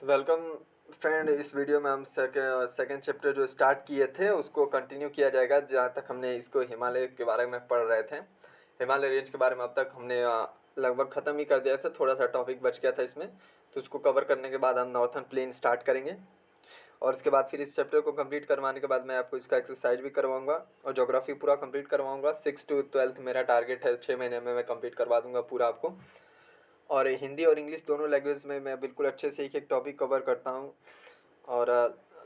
Welcome friend. इस video में हम सेकेंड चैप्टर जो स्टार्ट किए थे उसको कंटिन्यू किया जाएगा, जहाँ तक हमने इसको हिमालय के बारे में पढ़ रहे थे। हिमालय रेंज के बारे में अब तक हमने लगभग ख़त्म ही कर दिया था, थोड़ा सा टॉपिक बच गया था इसमें, तो उसको कवर करने के बाद हम नॉर्थर्न प्लेन स्टार्ट करेंगे। और उसके बाद फिर इस चैप्टर को कंप्लीट करवाने के बाद मैं आपको इसका एक्सरसाइज भी करवाऊंगा और ज्योग्राफी पूरा कंप्लीट करवाऊंगा। 6 to 12 मेरा टारगेट है, 6 महीने में मैं कंप्लीट करवा दूंगा पूरा आपको। और हिंदी और इंग्लिश दोनों लैंग्वेज में मैं बिल्कुल अच्छे से एक एक टॉपिक कवर करता हूँ। और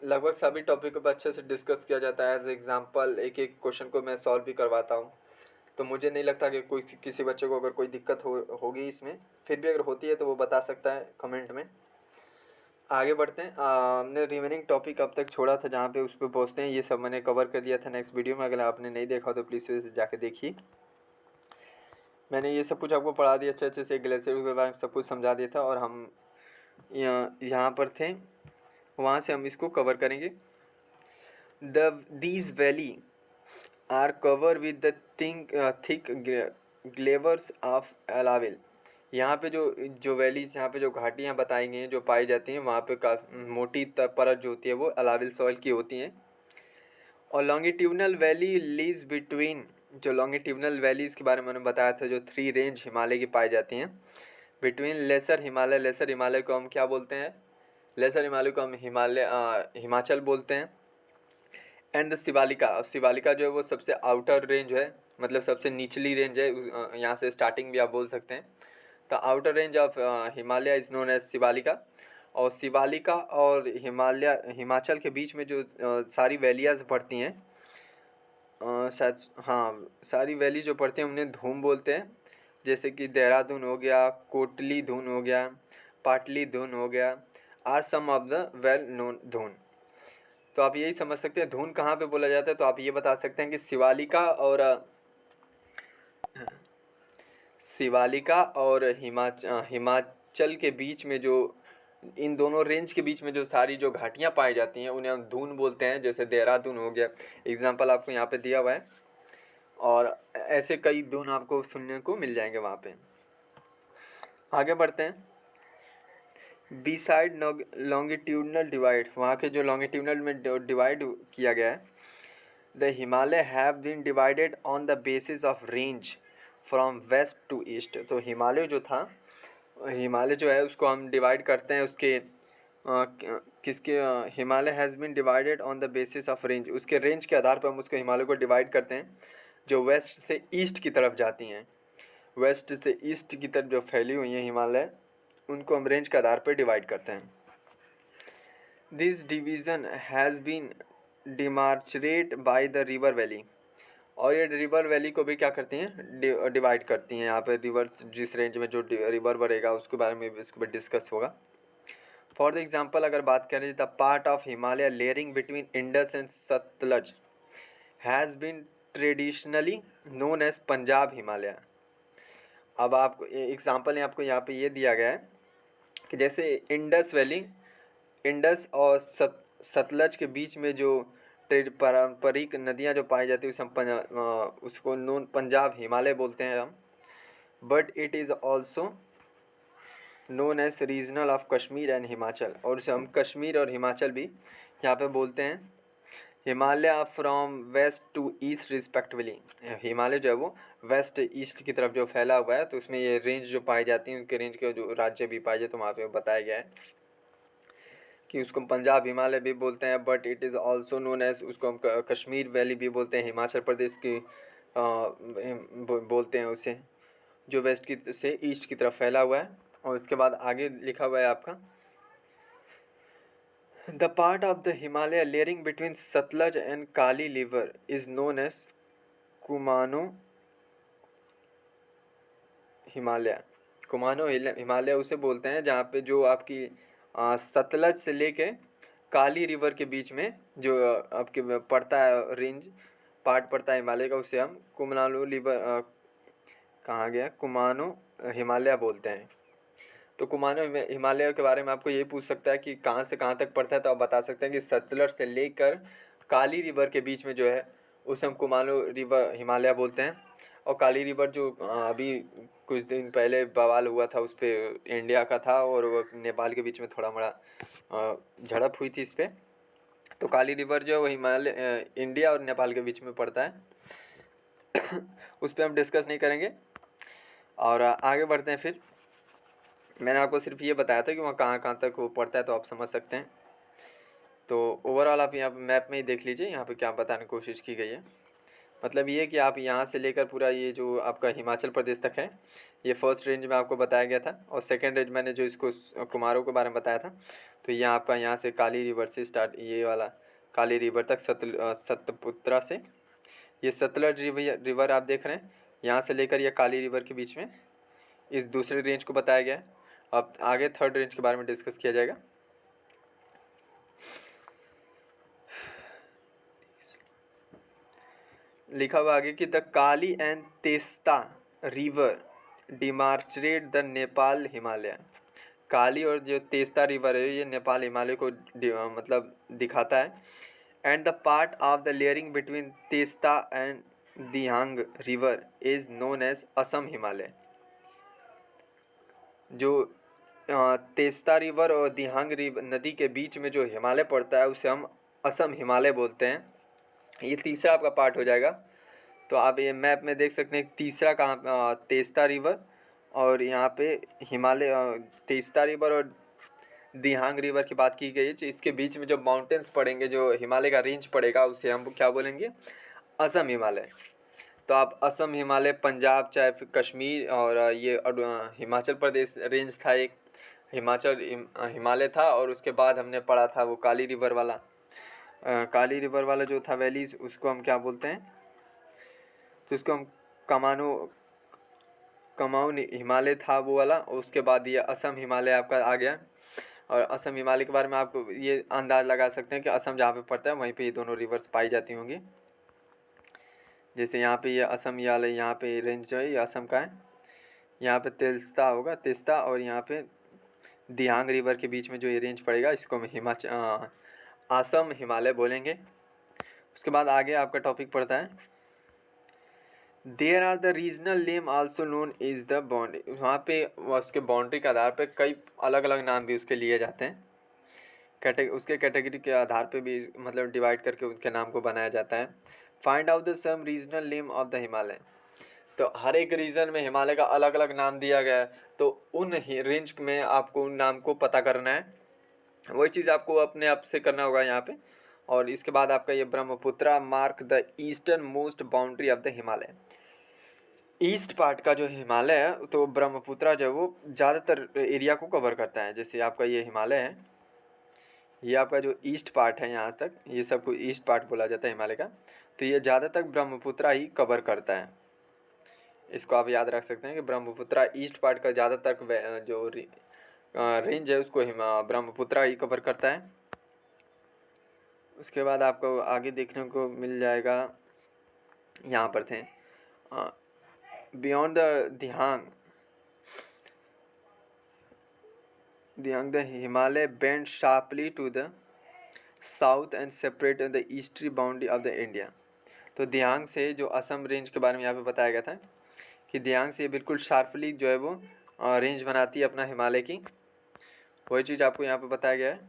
लगभग सभी टॉपिकों पर अच्छे से डिस्कस किया जाता है। एज एग्जांपल एक एक क्वेश्चन को मैं सॉल्व भी करवाता हूँ, तो मुझे नहीं लगता कि कोई किसी बच्चे को अगर कोई दिक्कत होगी इसमें। फिर भी अगर होती है तो वो बता सकता है कमेंट में। आगे बढ़ते हैं। हमने रिमेनिंग टॉपिक अब तक छोड़ा था, जहाँ पे उस पर पहुँचते हैं। ये सब मैंने कवर कर दिया था नेक्स्ट वीडियो में, अगर आपने नहीं देखा तो प्लीज़ जाके देखिए। मैंने ये सब कुछ आपको पढ़ा दिया अच्छे से, ग्लेशियर के बारे में सब कुछ समझा दिया था। और हम यहाँ पर थे, वहाँ से हम इसको कवर करेंगे। These valley are cover with the thick glaciers of alluvial. यहाँ पे जो वैलीज, यहाँ पे जो घाटियाँ बताई गई हैं जो पाई जाती हैं, वहाँ पे काफ़ी मोटी परत जो होती है वो अलाविल सॉइल की होती हैं। और लॉन्गिट्यूडनल वैली लीज बिटवीन, जो लॉन्गिट्यूडनल वैलीज़ के बारे में मैंने बताया था, जो 3 रेंज हिमालय की पाई जाती हैं। बिटवीन लेसर हिमालय को हम क्या बोलते हैं? लेसर हिमालय को हम हिमाचल बोलते हैं। एंड द शिवालिका जो है वो सबसे आउटर रेंज है, मतलब सबसे निचली रेंज है। यहाँ से स्टार्टिंग भी आप बोल सकते हैं। The outer range of Himalaya is known as Shivalika. और शिवालिका और हिमाचल के बीच में जो सारी वैलियाज पड़ती हैं, शायद हाँ, सारी वैली जो पड़ती हैं उन्हें धूम बोलते हैं। जैसे कि देहरादून हो गया, कोटली धून हो गया, पाटली धून हो गया, are some of the well known Dun. तो आप यही समझ सकते हैं धून कहाँ पे बोला जाता है। तो आप ये बता सकते हैं कि शिवालिका और हिमाचल के बीच में, जो इन दोनों रेंज के बीच में जो सारी जो घाटियाँ पाई जाती हैं उन्हें हम धून बोलते हैं। जैसे देहरादून हो गया, एग्जाम्पल आपको यहाँ पे दिया हुआ है। और ऐसे कई धून आपको सुनने को मिल जाएंगे वहाँ पे। आगे बढ़ते हैं। बिसाइड लॉन्गिट्यूडनल डिवाइड, वहाँ के जो लॉन्गिट्यूडनल में डिवाइड किया गया है, the Himalaya have been divided on the basis of range from west to east. तो हिमालय जो है उसको हम डिवाइड करते हैं उसके किसके Himalaya has been divided on the basis of range, उसके रेंज के आधार पर हम उसको हिमालय को डिवाइड करते हैं, जो वेस्ट से ईस्ट की तरफ जाती हैं। वेस्ट से ईस्ट की तरफ जो फैली हुई हैं हिमालय, उनको हम रेंज के आधार पर डिवाइड करते हैं। This division has been demarcated by the river valley. और ये रिवर वैली को भी क्या करती हैं? डिवाइड करती हैं। यहाँ पे रिवर, जिस रेंज में जो रिवर बढ़ेगा उसके बारे में भी इसको डिस्कस होगा। फॉर द एग्जाम्पल अगर बात करें, the part of Himalaya lying between Indus and Sutlej has been traditionally known as Punjab Himalaya. अब आपको एग्जाम्पल आपको यहाँ पे ये दिया गया है कि जैसे इंडस और सतलज के बीच में जो पारंपरिक नदियाँ जो पाई जाती है उसे हम उसको नोन पंजाब हिमालय बोलते हैं हम। But it is also known as regional of Kashmir and Himachal, और उसे हम कश्मीर और हिमाचल भी यहाँ पे बोलते हैं। Himalaya from west to east respectively, Himalaya जो है वो वेस्ट ईस्ट की तरफ जो फैला हुआ है, तो उसमें ये रेंज जो पाई जाती हैं उनके रेंज के जो राज्य भी पाए जाते हैं, तो वहाँ पे बताया गया है कि उसको पंजाब हिमालय भी बोलते हैं। But it is also known as, उसको हम कश्मीर वैली भी बोलते हैं, हिमाचल प्रदेश की बोलते हैं उसे, जो वेस्ट की से ईस्ट की तरफ फैला हुआ है। और उसके बाद आगे लिखा हुआ है आपका, the part of the Himalaya lying between Sutlej and Kali river is known as Kumaon Himalaya. Kumaon Himalaya उसे बोलते हैं जहाँ पे जो आपकी सतलज से लेके काली रिवर के बीच में जो आपके पड़ता है रेंज, पार्ट पड़ता है हिमालय का, उसे हम कुमानो रिवर कहाँ गया कुमानो हिमालय बोलते हैं। तो कुमानो हिमालय के बारे में आपको ये पूछ सकता है कि कहाँ से कहाँ तक पड़ता है, तो आप बता सकते हैं कि सतलज से लेकर काली रिवर के बीच में जो है उसे हम कुमानो रिवर हिमालय बोलते हैं। और काली रिवर जो अभी कुछ दिन पहले बवाल हुआ था उस पर इंडिया का था और वो नेपाल के बीच में थोड़ा मोड़ा झड़प हुई थी इस पर। तो काली रिवर जो है वो हिमालय इंडिया और नेपाल के बीच में पड़ता है। उस पर हम डिस्कस नहीं करेंगे और आगे बढ़ते हैं। फिर मैंने आपको सिर्फ ये बताया था कि वहाँ कहाँ कहाँ तक वो पड़ता है, तो आप समझ सकते हैं। तो ओवरऑल आप यहाँ मैप में ही देख लीजिए यहाँ पे क्या बताने की कोशिश की गई है। मतलब ये कि आप यहाँ से लेकर पूरा ये जो आपका हिमाचल प्रदेश तक है, ये फर्स्ट रेंज में आपको बताया गया था। और सेकंड रेंज मैंने जो इसको कुमारों के बारे में बताया था, तो ये आपका यहाँ से काली रिवर से स्टार्ट, ये वाला काली रिवर तक सतपुत्रा से, ये सतलज रिवर आप देख रहे हैं, यहाँ से लेकर ये काली रिवर के बीच में इस दूसरे रेंज को बताया गया है। अब आगे थर्ड रेंज के बारे में डिस्कस किया जाएगा। लिखा हुआ आगे कि the Kali and Teesta river demarcate the Nepal Himalaya. Kali और जो तेस्ता रिवर है ये नेपाल हिमालय को मतलब दिखाता है। And the part of the lying between Teesta and Dihang river is known as Assam Himalaya. जो तेस्ता रिवर और दिहांग रिवर नदी के बीच में जो हिमालय पड़ता है उसे हम असम हिमालय बोलते हैं। ये तीसरा आपका पार्ट हो जाएगा। तो आप ये मैप में देख सकते हैं तीसरा कहाँ, तेस्ता रिवर और यहाँ पे हिमालय, तेस्ता रिवर और दिहांग रिवर की बात की गई है। तो इसके बीच में जो माउंटेन्स पड़ेंगे, जो हिमालय का रेंज पड़ेगा, उसे हम क्या बोलेंगे, असम हिमालय। तो आप असम हिमालय, पंजाब चाहे फिर कश्मीर और ये हिमाचल प्रदेश रेंज था, एक हिमाचल हिमालय था। और उसके बाद हमने पढ़ा था वो काली रिवर वाला, काली रिवर वाला जो था वैलीज, उसको हम क्या बोलते हैं, तो उसको हम कमाऊन हिमालय था वो वाला। और उसके बाद ये असम हिमालय आपका आ गया। और असम हिमालय के बारे में आपको ये अंदाज़ लगा सकते हैं कि असम जहाँ पे पड़ता है वहीं पे ये दोनों रिवर्स पाई जाती होंगी। जैसे यहाँ पे ये असम हिमालय, यहाँ पे रेंज जो है ये असम का है, यहाँ पे तेस्ता होगा, तेस्ता, और यहाँ पे दिहांग रिवर के बीच में जो ये रेंज पड़ेगा इसको हम असम हिमालय बोलेंगे। उसके बाद आगे आपका टॉपिक पड़ता है there are the regional name also known is the boundary. वहाँ पे उसके बाउंड्री के आधार पे कई अलग अलग नाम भी उसके लिए जाते हैं। उसके कैटेगरी के आधार पे भी मतलब डिवाइड करके उनके नाम को बनाया जाता है। Find out the some regional name of the Himalaya. तो हर एक रीजन में हिमालय का अलग अलग नाम दिया गया है, तो उन रेंज में आपको उन नाम को पता करना है। वही चीज़ आपको अपने आप से करना होगा यहाँ पे। और इसके बाद आपका ये Brahmaputra mark the eastern most boundary of the Himalaya. East part का जो हिमालय है, तो ब्रह्मपुत्रा जो है वो ज़्यादातर एरिया को कवर करता है। जैसे आपका ये हिमालय है, ये आपका जो ईस्ट पार्ट है यहाँ तक, ये सबको ईस्ट पार्ट बोला जाता है हिमालय का। तो ये ज़्यादातर ब्रह्मपुत्रा ही कवर करता है। इसको आप याद रख सकते हैं कि ब्रह्मपुत्रा ईस्ट पार्ट का ज़्यादातर जो रेंज है उसको ब्रह्मपुत्रा ही कवर करता है। उसके बाद आपको आगे देखने को मिल जाएगा, यहाँ पर थे beyond the Dihang the Himalaya bend sharply to the south and separate the eastern boundary of the India. तो दिहांग से जो असम रेंज के बारे में यहाँ पे बताया गया था कि दिहांग से बिल्कुल शार्पली जो है वो रेंज बनाती है अपना हिमालय की। वही चीज़ आपको यहाँ पे बताया गया है।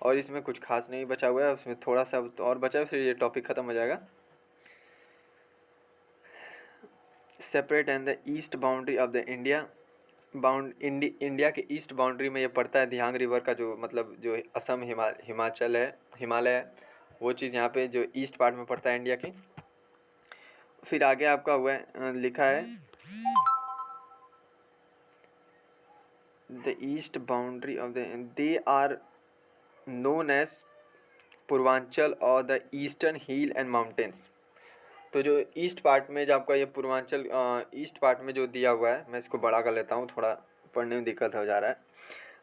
और इसमें कुछ खास नहीं बचा हुआ है, उसमें थोड़ा सा और बचा है, फिर ये टॉपिक ख़त्म हो जाएगा। Separate and the east boundary of the India India के ईस्ट बाउंड्री में ये पड़ता है दिहांग रिवर का, जो मतलब जो असम हिमाचल है, हिमालय है, वो चीज़ यहाँ पे जो ईस्ट पार्ट में पड़ता है इंडिया के। फिर आगे आपका हुआ है लिखा है the east boundary of the they are known as Purvanchal और the eastern hill and mountains. तो जो ईस्ट पार्ट में जो आपका ये पूर्वांचल ईस्ट पार्ट में जो दिया हुआ है, मैं इसको बड़ा कर लेता हूँ, थोड़ा पढ़ने में दिक्कत हो जा रहा है।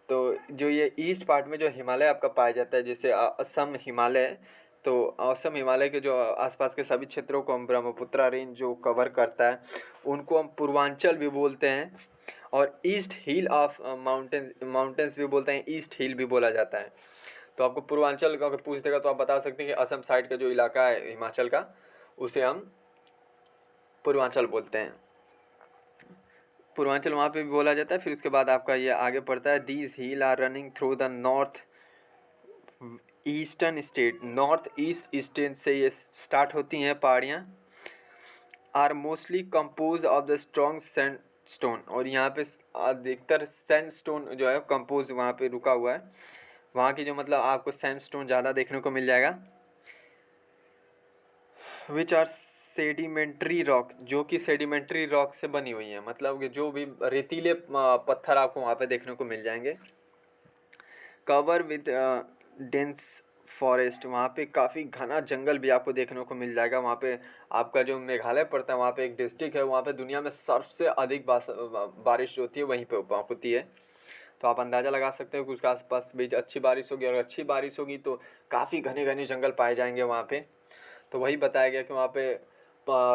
तो जो ये ईस्ट पार्ट में जो हिमालय आपका पाया जाता है, जैसे असम हिमालय, तो असम हिमालय के जो आसपास के सभी क्षेत्रों को हम ब्रह्मपुत्रा रेंज जो कवर करता है उनको हम पूर्वांचल भी बोलते हैं। और ईस्ट हिल ऑफ माउंटेन्स भी बोलते हैं, ईस्ट हिल भी बोला जाता है। तो आपको पूर्वांचल का अगर पूछ देगा तो आप बता सकते हैं कि असम साइड का जो इलाका है हिमाचल का, उसे हम पूर्वांचल बोलते हैं। पूर्वांचल वहाँ पे भी बोला जाता है। फिर उसके बाद आपका ये आगे पड़ता है, these hill are running through the north eastern state, north east state से ये स्टार्ट होती हैं पहाड़ियाँ। Are mostly compose of the strong sandstone, और यहाँ पे अधिकतर सैंडस्टोन जो है कंपोज वहाँ पे रुका हुआ है। वहाँ की जो मतलब आपको सैंडस्टोन ज़्यादा देखने को मिल जाएगा। विच आर सेडिमेंट्री रॉक, जो कि सेडिमेंट्री रॉक से बनी हुई है, मतलब कि जो भी रेतीले पत्थर आपको वहाँ पे देखने को मिल जाएंगे। कवर विद डेंस फॉरेस्ट, वहाँ पे काफ़ी घना जंगल भी आपको देखने को मिल जाएगा। वहाँ पे आपका जो मेघालय पड़ता है, वहाँ पे एक डिस्ट्रिक्ट है, वहाँ पे दुनिया में सबसे अधिक बारिश जो होती है वहीं पे होती है। तो आप अंदाज़ा लगा सकते हो कि उसके आसपास भी अच्छी बारिश होगी, और अच्छी बारिश होगी तो काफ़ी घने घने जंगल पाए जाएंगे वहाँ पे। तो वही बताया गया कि वहाँ पे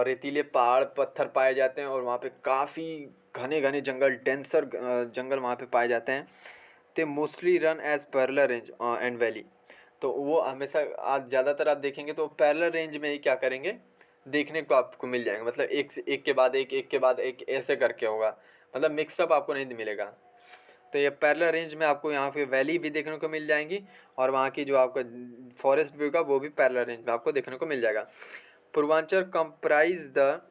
रेतीले पहाड़ पत्थर पाए जाते हैं, और वहाँ पे काफ़ी घने घने जंगल, डेंसर जंगल वहाँ पे पाए जाते हैं। They mostly run as parallel range and valley, तो वो हमेशा आज ज़्यादातर आप देखेंगे तो पैरेलल रेंज में ही क्या करेंगे, देखने को आपको मिल जाएंगे। मतलब एक के बाद एक के बाद एक ऐसे करके होगा, मतलब मिक्सअप आपको नहीं मिलेगा। तो ये पैरेलल रेंज में आपको यहाँ पे वैली भी देखने को मिल जाएंगी, और वहाँ की जो आपका फॉरेस्ट व्यू का वो भी पैरेलल रेंज में आपको देखने को मिल जाएगा। Purvanchal comprise the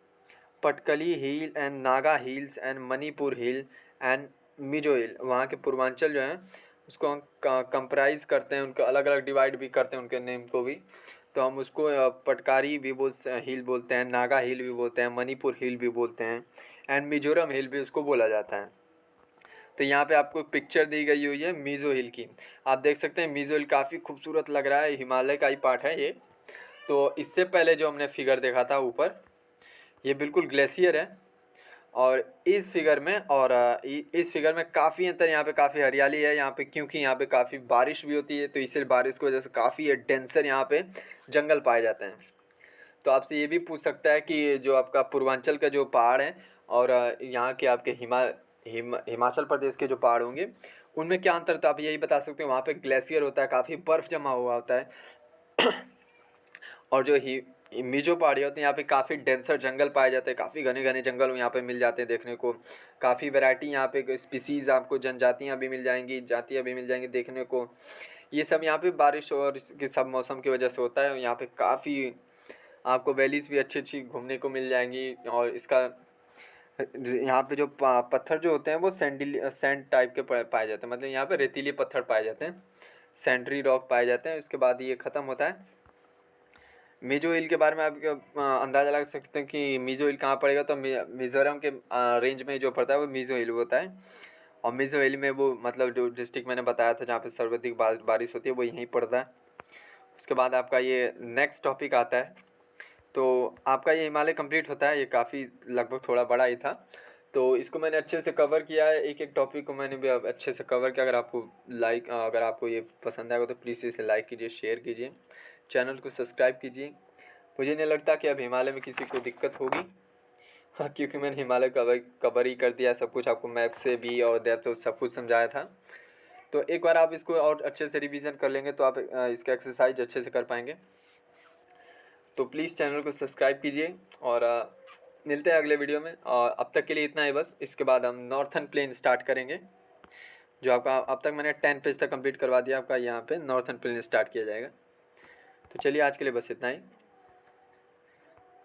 Patkai hill and Naga hills and Manipur hill and Mizo hill, वहाँ के पूर्वांचल जो हैं उसको हम कंप्राइज करते हैं, उनको अलग अलग डिवाइड भी करते हैं उनके नेम को भी। तो हम उसको पटकारी भी हिल बोलते हैं, नागा हिल भी बोलते हैं, मणिपुर हिल भी बोलते हैं, एंड मिजोरम हिल भी उसको बोला जाता है। तो यहाँ पे आपको एक पिक्चर दी गई हुई है मिजो हिल की, आप देख सकते हैं मिजो हिल काफ़ी खूबसूरत लग रहा है, हिमालय का ही पार्ट है ये। तो इससे पहले जो हमने फिगर देखा था ऊपर, ये बिल्कुल ग्लेशियर है, और इस फिगर में काफ़ी अंतर, यहाँ पे काफ़ी हरियाली है यहाँ पे, क्योंकि यहाँ पे काफ़ी बारिश भी होती है, तो इसलिए बारिश की वजह से काफ़ी डेंसर यहाँ पे जंगल पाए जाते हैं। तो आपसे ये भी पूछ सकता है कि जो आपका पूर्वांचल का जो पहाड़ है और यहाँ के आपके हिमाचल प्रदेश के जो पहाड़ होंगे उनमें क्या अंतर, तो आप यही बता सकते हो, वहाँ पे ग्लेशियर होता है, काफ़ी बर्फ़ जमा हुआ होता है। और जो मिजो पहाड़ी होते हैं यहाँ पे काफ़ी डेंसर जंगल पाए जाते हैं, काफ़ी घने घने जंगल यहाँ पे मिल जाते हैं देखने को। काफ़ी वैरायटी यहाँ पे स्पीसीज़ आपको जनजातियाँ भी मिल जाएंगी, जातियाँ भी मिल जाएंगी देखने को। ये सब यहाँ पे बारिश और इसके सब मौसम की वजह से होता है। यहाँ पे काफ़ी आपको वैलीज़ भी अच्छी अच्छी घूमने को मिल जाएंगी, और इसका यहाँ पे जो पत्थर जो होते हैं वो सैंड टाइप के पाए जाते हैं, मतलब यहाँ पे रेतीले पत्थर पाए जाते हैं, सैंडरी रॉक पाए जाते हैं। उसके बाद ये ख़त्म होता है। मिजो हिल के बारे में आप अंदाज़ा लगा सकते हैं कि मिजो हिल कहाँ पड़ेगा, तो मिज़ोरम के रेंज में जो पड़ता है वो मिजो हिल होता है। और मिजो हिल में वो मतलब जो डिस्ट्रिक्ट मैंने बताया था जहाँ पे सर्वाधिक बारिश होती है वो यहीं पड़ता है। उसके बाद आपका ये नेक्स्ट टॉपिक आता है, तो आपका ये हिमालय कंप्लीट होता है। ये काफ़ी लगभग थोड़ा बड़ा ही था, तो इसको मैंने अच्छे से कवर किया है, एक एक टॉपिक को मैंने भी अच्छे से कवर किया। अगर आपको ये पसंद आएगा तो प्लीज़ इसे लाइक कीजिए, शेयर कीजिए, चैनल को सब्सक्राइब कीजिए। मुझे नहीं लगता कि अब हिमालय में किसी को दिक्कत होगी, हाँ, क्योंकि मैंने हिमालय कवर ही कर दिया सब कुछ, आपको मैप से भी और डेप्थ सब कुछ समझाया था। तो एक बार आप इसको और अच्छे से रिवीजन कर लेंगे तो आप इसका एक्सरसाइज अच्छे से कर पाएंगे। तो प्लीज़ चैनल को सब्सक्राइब कीजिए, और मिलते हैं अगले वीडियो में। और अब तक के लिए इतना ही बस, इसके बाद हम नॉर्थन प्लेन स्टार्ट करेंगे, जो आपका अब तक मैंने 10 पेज तक कंप्लीट करवा दिया, आपका यहाँ पे नॉर्थन प्लेन स्टार्ट किया जाएगा। तो चलिए आज के लिए बस इतना ही,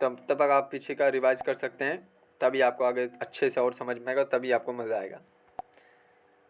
तब तक आप पीछे का रिवाइज कर सकते हैं, तभी आपको आगे अच्छे से और समझ में आएगा, तभी आपको मज़ा आएगा।